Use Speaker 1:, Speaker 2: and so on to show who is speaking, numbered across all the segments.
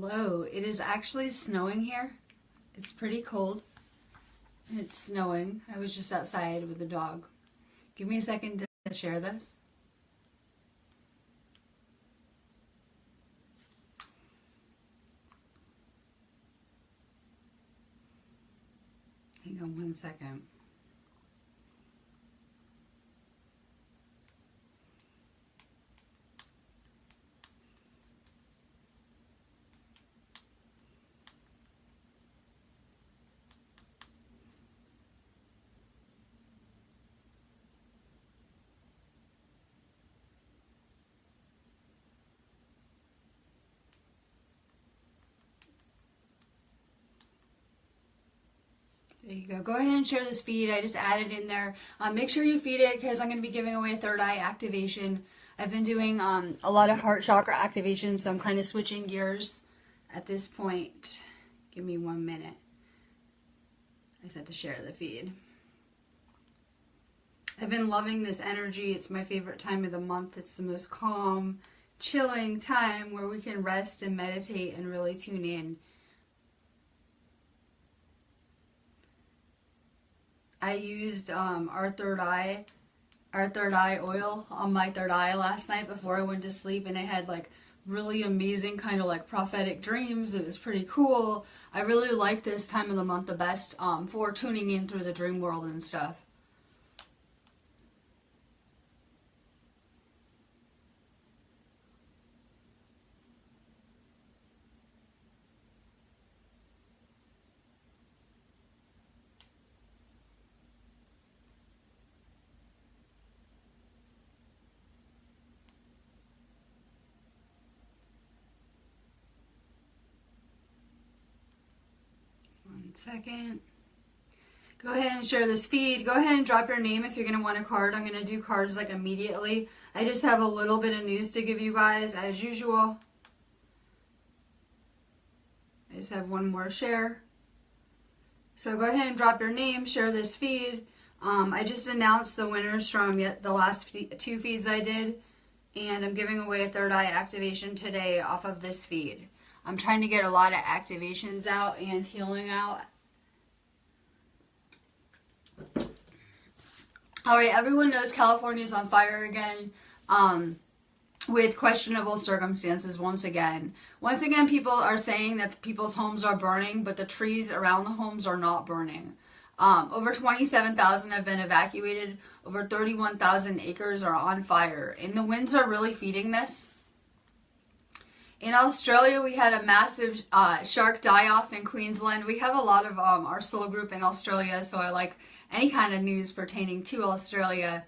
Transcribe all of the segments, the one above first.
Speaker 1: Hello, it is actually snowing here. It's pretty cold. It's snowing. I was just outside with the dog. Give me a second to share this. Hang on one second. There you go. Go ahead and share this feed. I just added in there. Make sure you feed it because I'm going to be giving away a third eye activation. I've been doing a lot of heart chakra activation, so I'm kind of switching gears at this point. Give me 1 minute. I just had to share the feed. I've been loving this energy. It's my favorite time of the month. It's the most calm, chilling time where we can rest and meditate and really tune in. I used our third eye oil on my third eye last night before I went to sleep, and I had like really amazing kind of like prophetic dreams. It was pretty cool. I really like this time of the month the best for tuning in through the dream world and stuff. Second. Go ahead and share this feed. Go ahead and drop your name if you're going to want a card. I'm going to do cards like immediately. I just have a little bit of news to give you guys as usual. I just have one more share. So go ahead and drop your name, share this feed. I just announced the winners from the last two feeds I did, and I'm giving away a third eye activation today off of this feed. I'm trying to get a lot of activations out and healing out. Alright, everyone knows California's on fire again with questionable circumstances once again. Once again, people are saying that people's homes are burning, but the trees around the homes are not burning. Over 27,000 have been evacuated. Over 31,000 acres are on fire. And the winds are really feeding this. In Australia, we had a massive shark die-off in Queensland. We have a lot of our soul group in Australia, so I like any kind of news pertaining to Australia.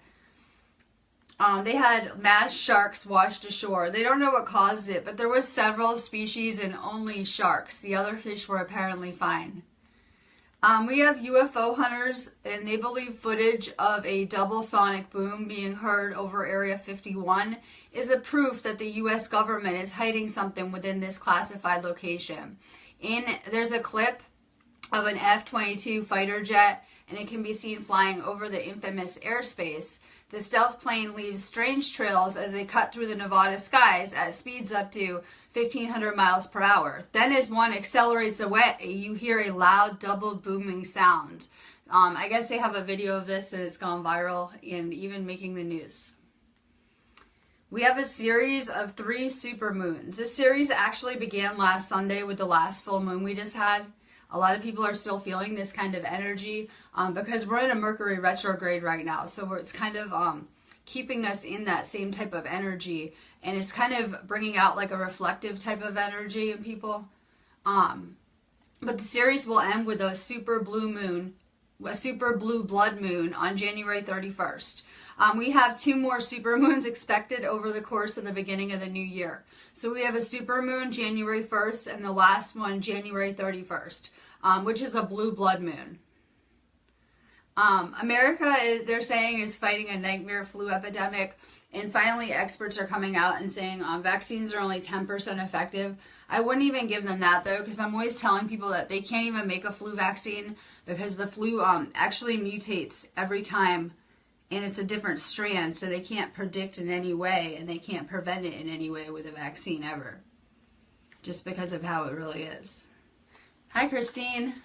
Speaker 1: They had mass sharks washed ashore. They don't know what caused it, but there was several species and only sharks. The other fish were apparently fine. We have UFO hunters, and they believe footage of a double sonic boom being heard over Area 51 is a proof that the U.S. government is hiding something within this classified location. There's a clip of an F-22 fighter jet, and it can be seen flying over the infamous airspace. The stealth plane leaves strange trails as they cut through the Nevada skies at speeds up to 1,500 miles per hour. Then as one accelerates away, you hear a loud double booming sound. I guess they have a video of this and it's gone viral and even making the news. We have a series of 3 supermoons. This series actually began last Sunday with the last full moon we just had. A lot of people are still feeling this kind of energy because we're in a Mercury retrograde right now. So it's kind of keeping us in that same type of energy. And it's kind of bringing out like a reflective type of energy in people. But the series will end with a super blue moon, a super blue blood moon on January 31st. We have 2 more supermoons expected over the course of the beginning of the new year. So we have a supermoon January 1st and the last one January 31st, which is a blue blood moon. America, they're saying, is fighting a nightmare flu epidemic. And finally, experts are coming out and saying vaccines are only 10% effective. I wouldn't even give them that, though, because I'm always telling people that they can't even make a flu vaccine because the flu actually mutates every time. And it's a different strand, so they can't predict in any way, and they can't prevent it in any way with a vaccine ever. just because of how it really is. Hi, Christine.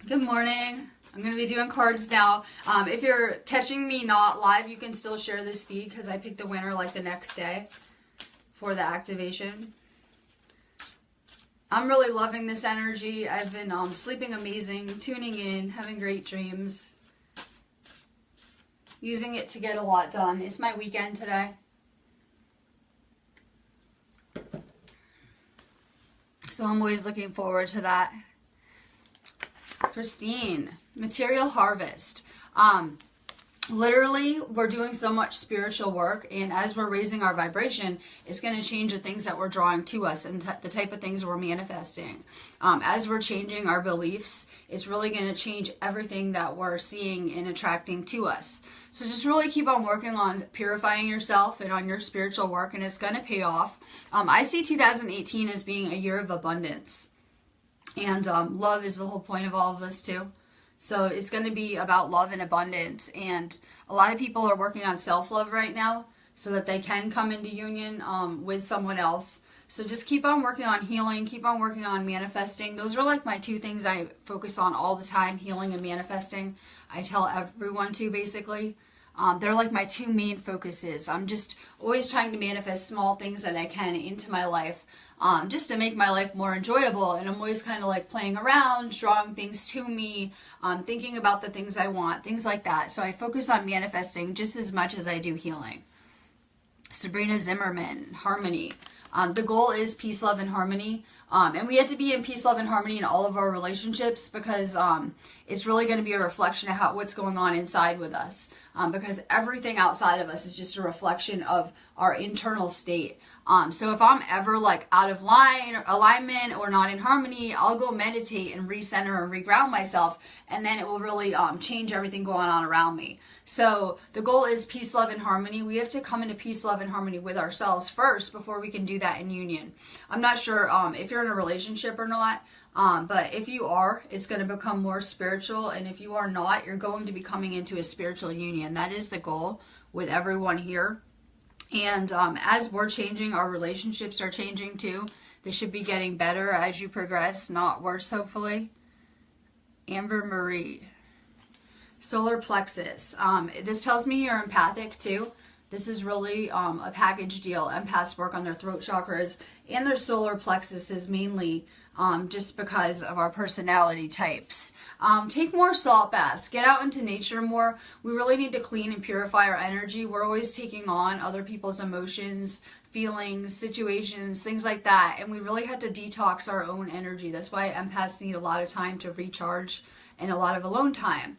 Speaker 1: Good morning. I'm going to be doing cards now. If you're catching me not live, you can still share this feed because I picked the winner like the next day for the activation. I'm really loving this energy. I've been sleeping amazing, tuning in, having great dreams, using it to get a lot done. It's my weekend today. So I'm always looking forward to that. Christine, material harvest. Literally, we're doing so much spiritual work, and as we're raising our vibration, it's going to change the things that we're drawing to us and the type of things we're manifesting. As we're changing our beliefs, it's really going to change everything that we're seeing and attracting to us. So just really keep on working on purifying yourself and on your spiritual work, and it's going to pay off. I see 2018 as being a year of abundance, and love is the whole point of all of this too. So it's going to be about love and abundance. And a lot of people are working on self-love right now so that they can come into union with someone else. So just keep on working on healing. Keep on working on manifesting. Those are like my two things I focus on all the time, healing and manifesting. I tell everyone to basically. They're like my two main focuses. I'm just always trying to manifest small things that I can into my life. Just to make my life more enjoyable, and I'm always kind of like playing around, drawing things to me, thinking about the things I want, things like that. So I focus on manifesting just as much as I do healing. Sabrina Zimmerman, harmony. The goal is peace, love, and harmony. And we have to be in peace, love, and harmony in all of our relationships because it's really going to be a reflection of what's going on inside with us. Because everything outside of us is just a reflection of our internal state. So if I'm ever like out of line or alignment or not in harmony, I'll go meditate and recenter and reground myself, and then it will really change everything going on around me. So the goal is peace, love, and harmony. We have to come into peace, love, and harmony with ourselves first before we can do that in union. I'm not sure if you're in a relationship or not, but if you are, it's going to become more spiritual, and if you are not, you're going to be coming into a spiritual union. That is the goal with everyone here. And as we're changing, our relationships are changing too. They should be getting better as you progress, not worse, hopefully. Amber Marie. Solar plexus. This tells me you're empathic too. This is really a package deal. Empaths work on their throat chakras and their solar plexuses mainly just because of our personality types. Take more salt baths. Get out into nature more. We really need to clean and purify our energy. We're always taking on other people's emotions, feelings, situations, things like that. And we really have to detox our own energy. That's why empaths need a lot of time to recharge and a lot of alone time.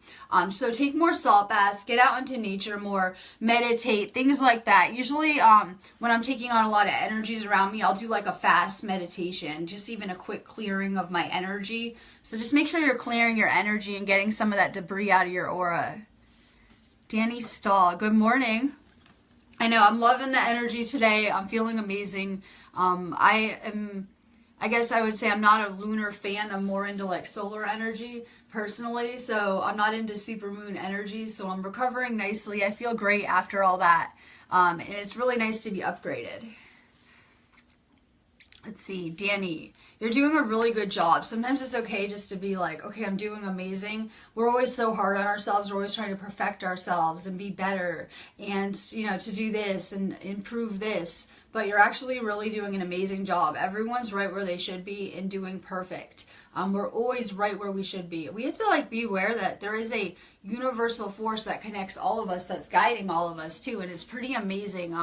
Speaker 1: So take more salt baths, get out into nature more, meditate, things like that. Usually when I'm taking on a lot of energies around me, I'll do like a fast meditation, just even a quick clearing of my energy. So just make sure you're clearing your energy and getting some of that debris out of your aura. Danny Stahl, good morning. I know, I'm loving the energy today. I'm feeling amazing. I guess I would say I'm not a lunar fan. I'm more into like solar energy personally, so I'm not into supermoon energy, so I'm recovering nicely. I feel great after all that, and it's really nice to be upgraded. Let's see, Danny, you're doing a really good job. Sometimes it's okay just to be like, okay, I'm doing amazing. We're always so hard on ourselves. We're always trying to perfect ourselves and be better and, you know, to do this and improve this. But you're actually really doing an amazing job. Everyone's right where they should be and doing perfect. We're always right where we should be. We have to like be aware that there is a universal force that connects all of us, that's guiding all of us too, and it's pretty amazing.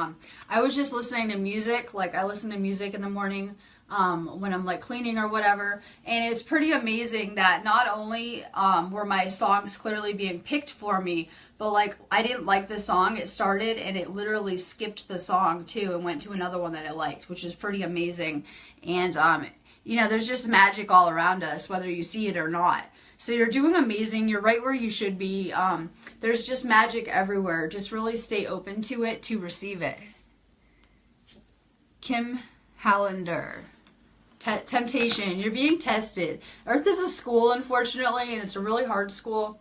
Speaker 1: I was just listening to music, like I listen to music in the morning when I'm like cleaning or whatever, and it's pretty amazing that not only were my songs clearly being picked for me, but like I didn't like the song, it started and it literally skipped the song too and went to another one that I liked, which is pretty amazing. And you know, there's just magic all around us, whether you see it or not. So you're doing amazing. You're right where you should be. There's just magic everywhere. Just really stay open to it to receive it. Kim Hallander. Temptation. You're being tested. Earth is a school, unfortunately, and it's a really hard school.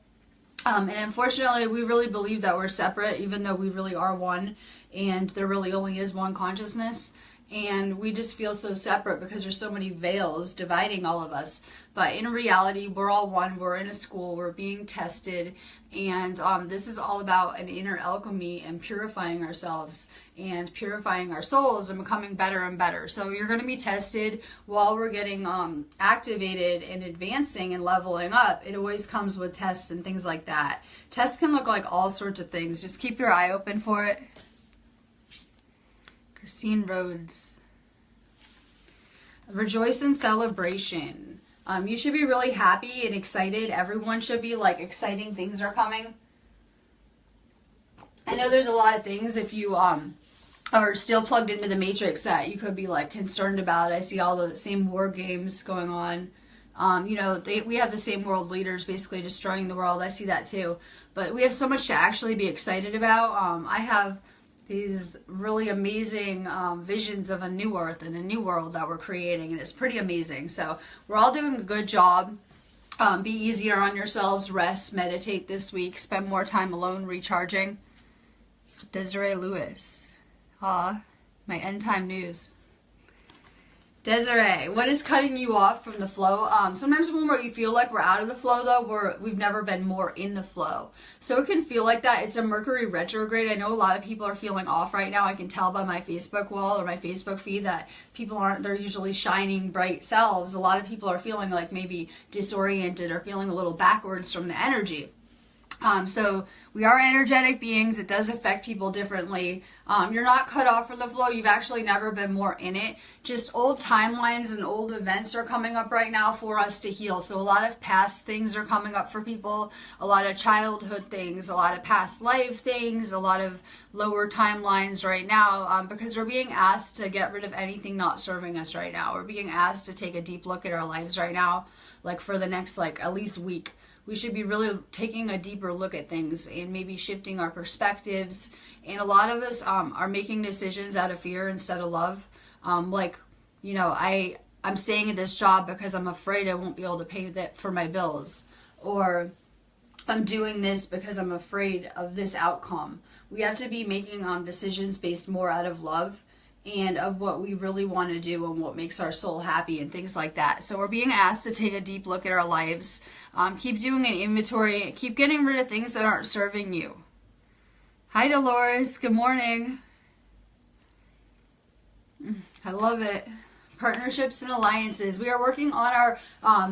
Speaker 1: And unfortunately, we really believe that we're separate, even though we really are one, and there really only is one consciousness. and we just feel so separate because there's so many veils dividing all of us. But in reality, we're all one. We're in a school, we're being tested, and this is all about an inner alchemy and purifying ourselves and purifying our souls and becoming better and better. So you're going to be tested while we're getting activated and advancing and leveling up. It always comes with tests and things like that. Tests can look like all sorts of things. Just keep your eye open for it. Christine Rhodes. Rejoice in celebration. You should be really happy and excited. Everyone should be like exciting things are coming. I know there's a lot of things if you are still plugged into the matrix that you could be like concerned about. I see all the same war games going on. You know, we have the same world leaders basically destroying the world. I see that too. But we have so much to actually be excited about. I have these really amazing visions of a new earth and a new world that we're creating, and it's pretty amazing. So we're all doing a good job. Be easier on yourselves. Rest, meditate this week. Spend more time alone recharging. Desiree Lewis. My end time news. Desiree, what is cutting you off from the flow? Sometimes when we feel like we're out of the flow, though, we've never been more in the flow. So it can feel like that. It's a Mercury retrograde. I know a lot of people are feeling off right now. I can tell by my Facebook wall or my Facebook feed that people aren't their usually shining, bright selves. A lot of people are feeling like maybe disoriented or feeling a little backwards from the energy. So we are energetic beings. It does affect people differently. You're not cut off from the flow. You've actually never been more in it. Just old timelines and old events are coming up right now for us to heal. So a lot of past things are coming up for people. A lot of childhood things, a lot of past life things, a lot of lower timelines right now because we're being asked to get rid of anything not serving us right now. We're being asked to take a deep look at our lives right now, like for the next at least week. We should be really taking a deeper look at things and maybe shifting our perspectives. And a lot of us are making decisions out of fear instead of love. I'm staying at this job because I'm afraid I won't be able to pay that for my bills. Or I'm doing this because I'm afraid of this outcome. We have to be making decisions based more out of love and of what we really want to do and what makes our soul happy and things like that. So we're being asked to take a deep look at our lives, keep doing an inventory, keep getting rid of things that aren't serving you. Hi Dolores, good morning. I love it. Partnerships and alliances. We are working on our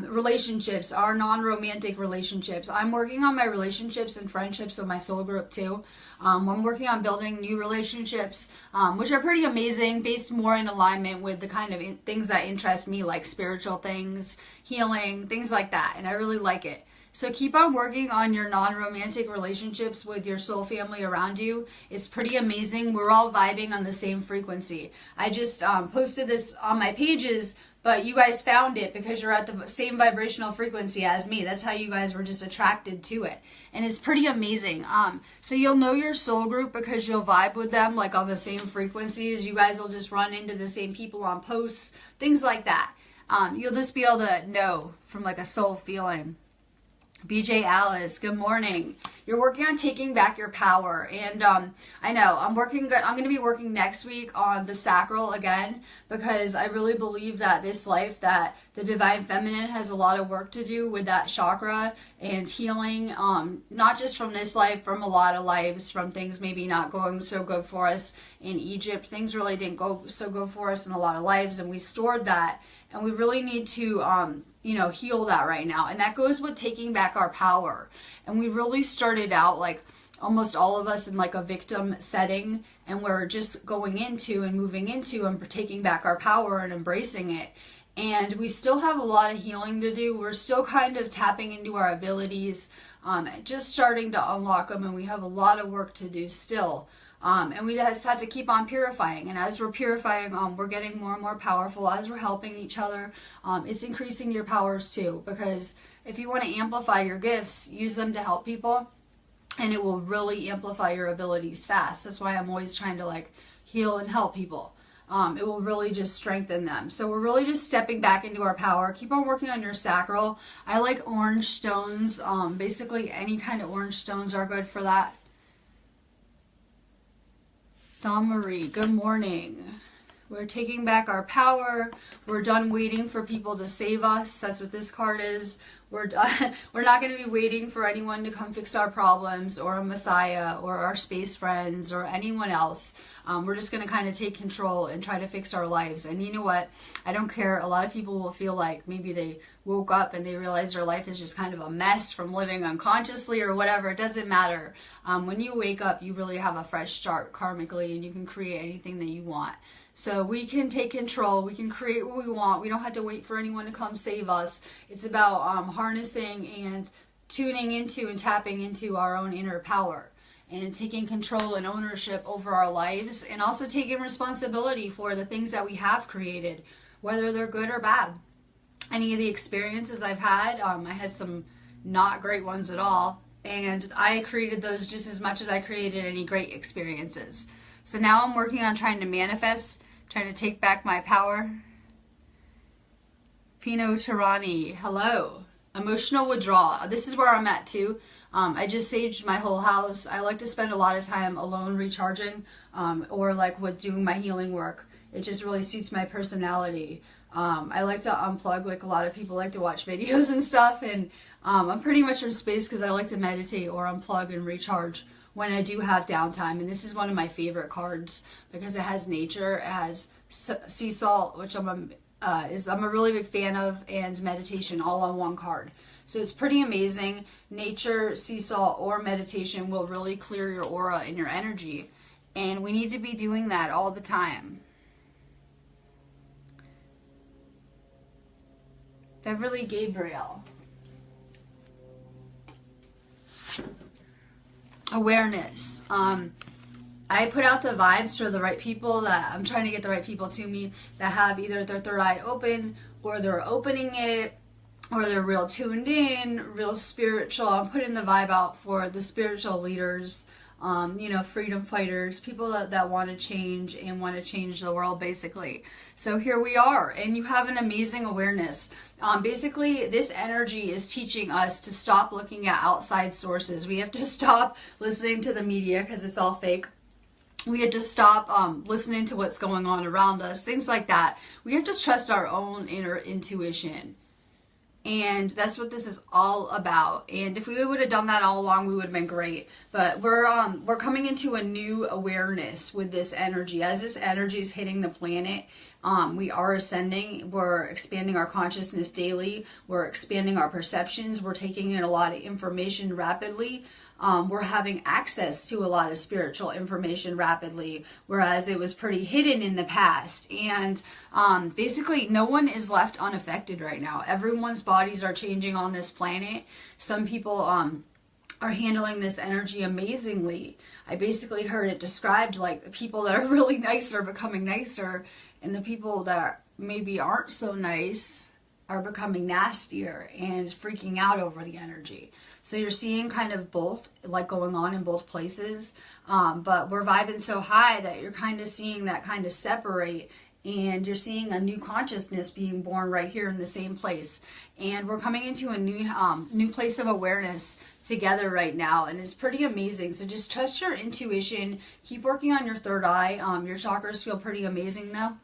Speaker 1: relationships, our non-romantic relationships. I'm working on my relationships and friendships with my soul group too. I'm working on building new relationships, which are pretty amazing, based more in alignment with the kind of things that interest me, like spiritual things, healing, things like that. And I really like it. So keep on working on your non-romantic relationships with your soul family around you. It's pretty amazing. We're all vibing on the same frequency. I just posted this on my pages, but you guys found it because you're at the same vibrational frequency as me. That's how you guys were just attracted to it. And it's pretty amazing. So you'll know your soul group because you'll vibe with them like on the same frequencies. You guys will just run into the same people on posts, things like that. You'll just be able to know from like a soul feeling. BJ Alice, good morning. You're working on taking back your power, and I know I'm going to be working next week on the sacral again, because I really believe that this life, that the divine feminine has a lot of work to do with that chakra and healing, not just from this life, from a lot of lives, from things maybe not going so good for us in Egypt. Things really didn't go so good for us in a lot of lives, and we stored that, and we really need to heal that right now. And that goes with taking back our power. And we really started out, like almost all of us, in like a victim setting, and we're just going into and moving into and taking back our power and embracing it. And we still have a lot of healing to do. We're still kind of tapping into our abilities, just starting to unlock them, and we have a lot of work to do still. And we just have to keep on purifying. And as we're purifying, we're getting more and more powerful. As we're helping each other, it's increasing your powers too. Because if you want to amplify your gifts, use them to help people, and it will really amplify your abilities fast. That's why I'm always trying to like heal and help people. It will really just strengthen them. So we're really just stepping back into our power. Keep on working on your sacral. I like orange stones. Basically any kind of orange stones are good for that. Dawn Marie, good morning. We're taking back our power. We're done waiting for people to save us. That's what this card is. We're not going to be waiting for anyone to come fix our problems, or a messiah, or our space friends, or anyone else. We're just going to kind of take control and try to fix our lives. And you know what? I don't care. A lot of people will feel like maybe they woke up and they realized their life is just kind of a mess from living unconsciously or whatever. It doesn't matter. When you wake up, you really have a fresh start karmically, and you can create anything that you want. So we can take control. We can create what we want. We don't have to wait for anyone to come save us. It's about harnessing and tuning into and tapping into our own inner power, and taking control and ownership over our lives, and also taking responsibility for the things that we have created, whether they're good or bad. Any of the experiences I've had, I had some not great ones at all, and I created those just as much as I created any great experiences. So now I'm working on trying to manifest, trying to take back my power. Pino Tirani, hello. Emotional withdrawal. This is where I'm at too. I just saged my whole house. I like to spend a lot of time alone recharging, or like with doing my healing work. It just really suits my personality. I like to unplug, like a lot of people like to watch videos and stuff, and I'm pretty much in space because I like to meditate or unplug and recharge when I do have downtime. And this is one of my favorite cards because it has nature, it has sea salt, which I'm a really big fan of, and meditation all on one card. So it's pretty amazing. Nature, sea salt, or meditation will really clear your aura and your energy. And we need to be doing that all the time. Beverly Gabriel. Awareness. I put out the vibes for the right people. That I'm trying to get the right people to me that have either their third eye open, or they're opening it, or they're real tuned in, real spiritual. I'm putting the vibe out for the spiritual leaders, freedom fighters, people that want to change and want to change the world, basically. So here we are, and you have an amazing awareness. Basically, this energy is teaching us to stop looking at outside sources. We have to stop listening to the media because it's all fake. We have to stop listening to what's going on around us, things like that. We have to trust our own inner intuition. And that's what this is all about. And if we would have done that all along, we would have been great. But we're coming into a new awareness with this energy. As this energy is hitting the planet, we are ascending. We're expanding our consciousness daily. We're expanding our perceptions. We're taking in a lot of information rapidly. We're having access to a lot of spiritual information rapidly, whereas it was pretty hidden in the past. And basically, no one is left unaffected right now. Everyone's bodies are changing on this planet. Some people are handling this energy amazingly. I basically heard it described like the people that are really nice are becoming nicer, and the people that maybe aren't so nice are becoming nastier and freaking out over the energy. So you're seeing kind of both, like going on in both places, but we're vibing so high that you're kind of seeing that kind of separate, and you're seeing a new consciousness being born right here in the same place. And we're coming into a new place of awareness together right now, and it's pretty amazing. So just trust your intuition. Keep working on your third eye. Your chakras feel pretty amazing though.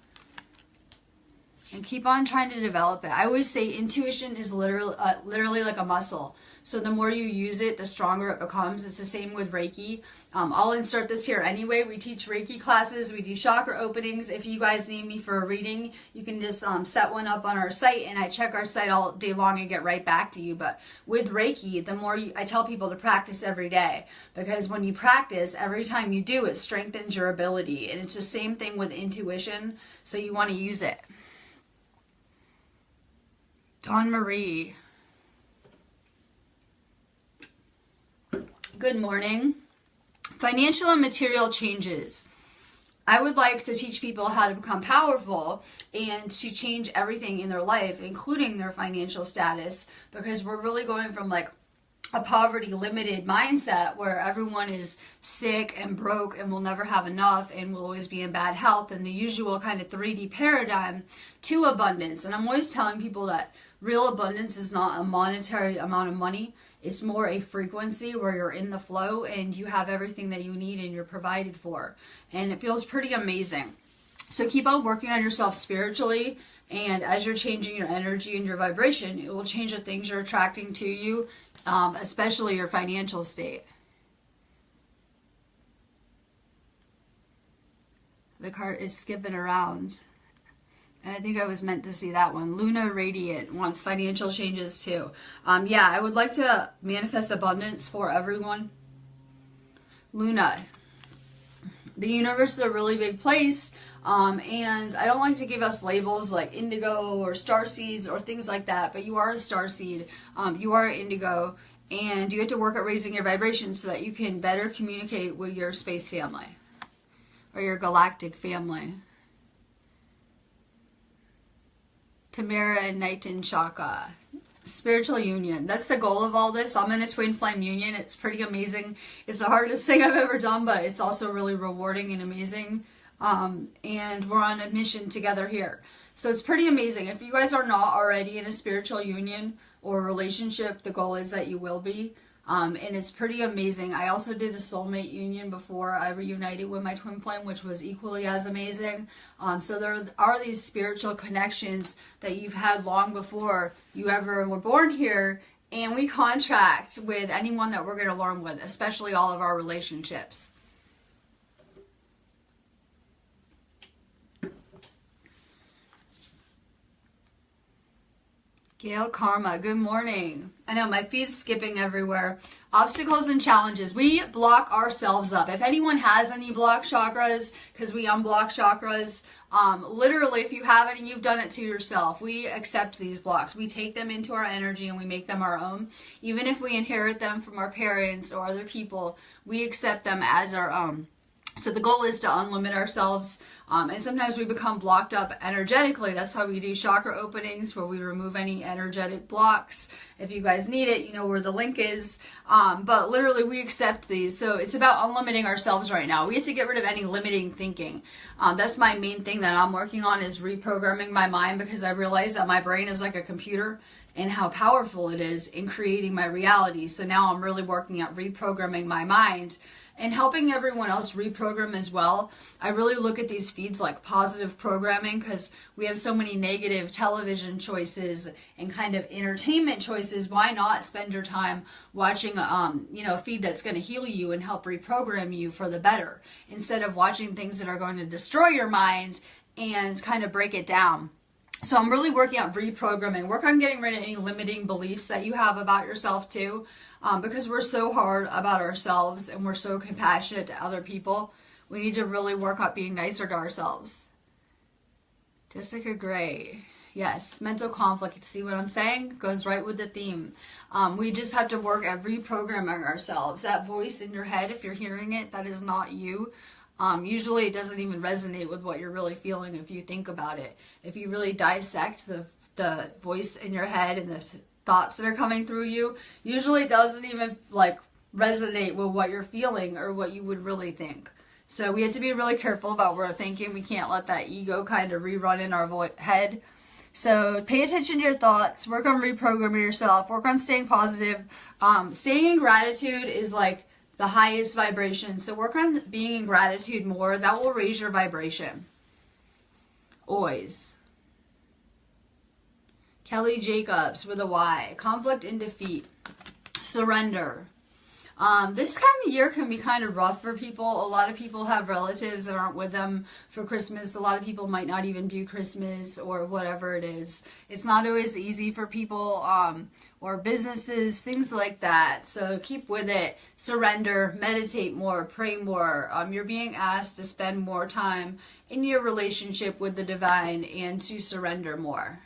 Speaker 1: And keep on trying to develop it. I always say intuition is literally like a muscle. So the more you use it, the stronger it becomes. It's the same with Reiki. I'll insert this here anyway. We teach Reiki classes. We do chakra openings. If you guys need me for a reading, you can just set one up on our site, and I check our site all day long and get right back to you. But with Reiki, the more I tell people to practice every day, because when you practice, every time you do, it strengthens your ability. And it's the same thing with intuition. So you want to use it. Dawn Marie. Good morning. Financial and material changes. I would like to teach people how to become powerful and to change everything in their life, including their financial status, because we're really going from like a poverty limited mindset where everyone is sick and broke and will never have enough and will always be in bad health, and the usual kind of 3D paradigm, to abundance. And I'm always telling people that real abundance is not a monetary amount of money. It's more a frequency where you're in the flow and you have everything that you need and you're provided for. And it feels pretty amazing. So keep on working on yourself spiritually, and as you're changing your energy and your vibration, it will change the things you're attracting to you, especially your financial state. The card is skipping around. And I think I was meant to see that one. Luna Radiant wants financial changes too. Yeah, I would like to manifest abundance for everyone. Luna. The universe is a really big place. And I don't like to give us labels like indigo or star seeds or things like that. But you are a star seed. You are indigo. And you have to work at raising your vibration so that you can better communicate with your space family. Or your galactic family. Tamara and Nightin Shaka. Spiritual union. That's the goal of all this. I'm in a twin flame union. It's pretty amazing. It's the hardest thing I've ever done, but it's also really rewarding and amazing. And we're on a mission together here. So it's pretty amazing. If you guys are not already in a spiritual union or relationship, the goal is that you will be. And it's pretty amazing. I also did a soulmate union before I reunited with my twin flame, which was equally as amazing. So there are these spiritual connections that you've had long before you ever were born here. And we contract with anyone that we're going to learn with, especially all of our relationships. Gail Karma, good morning. I know my feed's skipping everywhere. Obstacles and challenges. We block ourselves up. If anyone has any blocked chakras, because we unblock chakras, literally if you have any, you've done it to yourself. We accept these blocks. We take them into our energy and we make them our own. Even if we inherit them from our parents or other people, we accept them as our own. So the goal is to unlimit ourselves, and sometimes we become blocked up energetically. That's how we do chakra openings, where we remove any energetic blocks. If you guys need it, you know where the link is. But literally, we accept these. So it's about unlimiting ourselves right now. We have to get rid of any limiting thinking. That's my main thing that I'm working on, is reprogramming my mind, because I realize that my brain is like a computer and how powerful it is in creating my reality. So now I'm really working at reprogramming my mind and helping everyone else reprogram as well. I really look at these feeds like positive programming, because we have so many negative television choices and kind of entertainment choices. Why not spend your time watching a feed that's going to heal you and help reprogram you for the better, instead of watching things that are going to destroy your mind and kind of break it down. So I'm really working on reprogramming. Work on getting rid of any limiting beliefs that you have about yourself too. Because we're so hard about ourselves and we're so compassionate to other people, we need to really work on being nicer to ourselves. Jessica Gray. Yes, mental conflict. See what I'm saying? Goes right with the theme. We just have to work at reprogramming ourselves. That voice in your head, if you're hearing it, that is not you. Usually it doesn't even resonate with what you're really feeling if you think about it. If you really dissect the voice in your head and the thoughts that are coming through you, usually doesn't even resonate with what you're feeling or what you would really think. So we have to be really careful about what we're thinking. We can't let that ego kind of rerun in our head. So pay attention to your thoughts, work on reprogramming yourself, work on staying positive. Staying in gratitude is like the highest vibration. So work on being in gratitude more. That will raise your vibration. Always. Kelly Jacobs with a Y. Conflict and defeat. Surrender. This time of year can be kind of rough for people. A lot of people have relatives that aren't with them for Christmas. A lot of people might not even do Christmas or whatever it is. It's not always easy for people or businesses, things like that. So keep with it. Surrender. Meditate more. Pray more. You're being asked to spend more time in your relationship with the divine and to surrender more.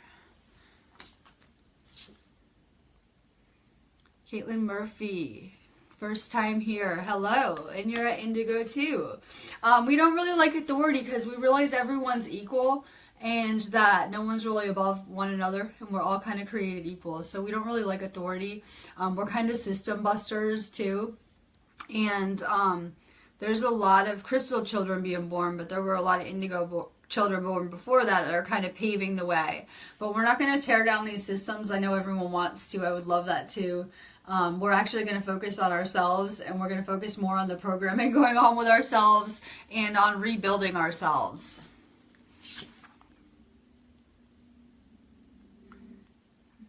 Speaker 1: Caitlin Murphy, first time here. Hello, and you're at Indigo too. We don't really like authority because we realize everyone's equal and that no one's really above one another, and we're all kind of created equal. So we don't really like authority. We're kind of system busters too. And there's a lot of crystal children being born, but there were a lot of indigo children born before that are kind of paving the way. But we're not going to tear down these systems. I know everyone wants to. I would love that too. We're actually going to focus on ourselves, and we're going to focus more on the programming going on with ourselves and on rebuilding ourselves.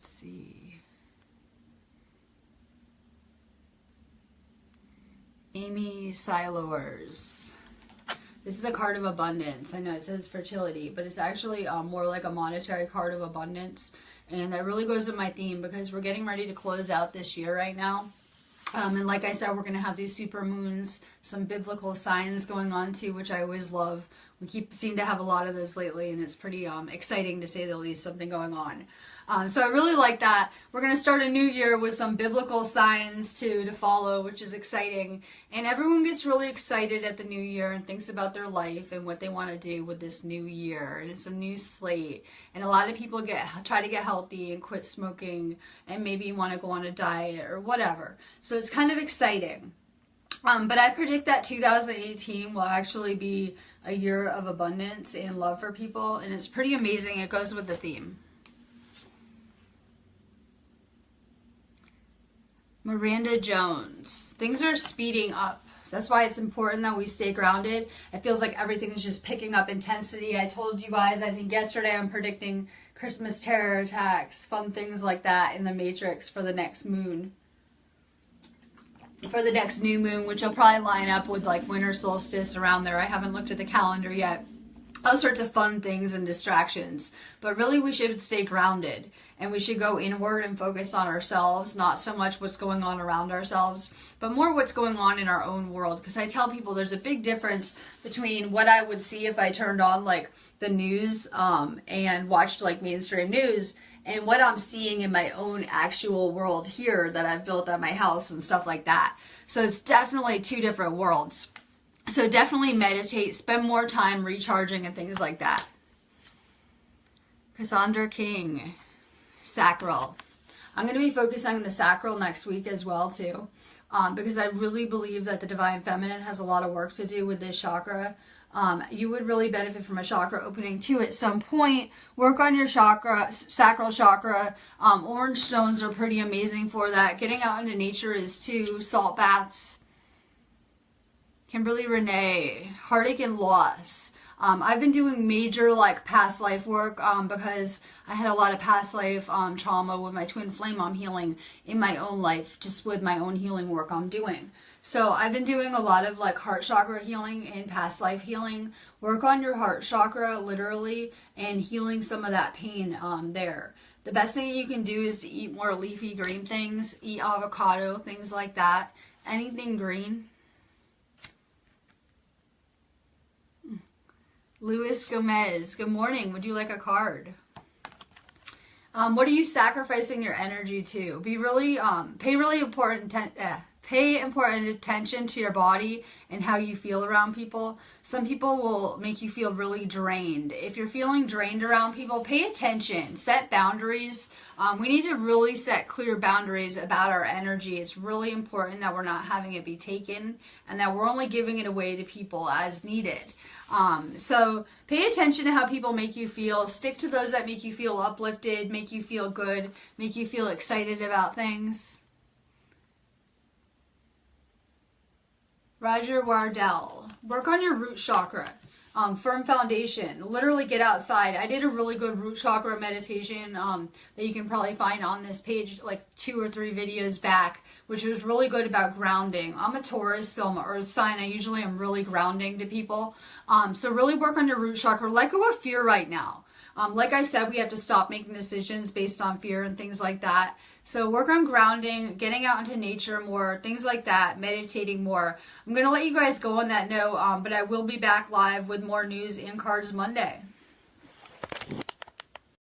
Speaker 1: Let's see. Amy Silors. This is a card of abundance. I know it says fertility, but it's actually more like a monetary card of abundance. And that really goes with my theme because we're getting ready to close out this year right now. And like I said, we're going to have these super moons, some biblical signs going on too, which I always love. We seem to have a lot of those lately, and it's pretty exciting to say the least, something going on. So I really like that. We're going to start a new year with some biblical signs to follow, which is exciting. And everyone gets really excited at the new year and thinks about their life and what they want to do with this new year. And it's a new slate. And a lot of people try to get healthy and quit smoking and maybe want to go on a diet or whatever. So it's kind of exciting. But I predict that 2018 will actually be a year of abundance and love for people. And it's pretty amazing. It goes with the theme. Miranda Jones. Things are speeding up. That's why it's important that we stay grounded. It feels like everything is just picking up intensity. I told you guys, I think yesterday, I'm predicting Christmas terror attacks, fun things like that in the Matrix for the next moon. For the next new moon, which will probably line up with like winter solstice around there. I haven't looked at the calendar yet. All sorts of fun things and distractions. But really we should stay grounded. And we should go inward and focus on ourselves, not so much what's going on around ourselves, but more what's going on in our own world. Because I tell people there's a big difference between what I would see if I turned on like the news and watched like mainstream news and what I'm seeing in my own actual world here that I've built at my house and stuff like that. So it's definitely two different worlds. So definitely meditate, spend more time recharging and things like that. Cassandra King. Sacral. I'm going to be focusing on the sacral next week as well too, because I really believe that the Divine Feminine has a lot of work to do with this chakra. You would really benefit from a chakra opening too at some point. Work on your chakra, sacral chakra. Orange stones are pretty amazing for that. Getting out into nature is too. Salt baths. Kimberly Renee. Heartache and loss. I've been doing major like past life work because I had a lot of past life trauma with my twin flame mom healing in my own life, just with my own healing work I'm doing. So I've been doing a lot of like heart chakra healing and past life healing. Work on your heart chakra literally and healing some of that pain there. The best thing you can do is to eat more leafy green things, eat avocado, things like that. Anything green. Luis Gomez, good morning. Would you like a card? What are you sacrificing your energy to? Be really, pay important attention to your body and how you feel around people. Some people will make you feel really drained. If you're feeling drained around people, pay attention. Set boundaries. We need to really set clear boundaries about our energy. It's really important that we're not having it be taken and that we're only giving it away to people as needed. So pay attention to how people make you feel. Stick to those that make you feel uplifted, make you feel good, make you feel excited about things. Roger Wardell. Work on your root chakra. Firm foundation. Literally get outside. I did a really good root chakra meditation that you can probably find on this page like 2 or 3 videos back, which was really good about grounding. I'm a Taurus, so I'm an earth sign. I usually am really grounding to people. So really work on your root chakra. Let go of fear right now. Like I said, we have to stop making decisions based on fear and things like that. So work on grounding, getting out into nature more, things like that, meditating more. I'm going to let you guys go on that note, but I will be back live with more news and cards Monday.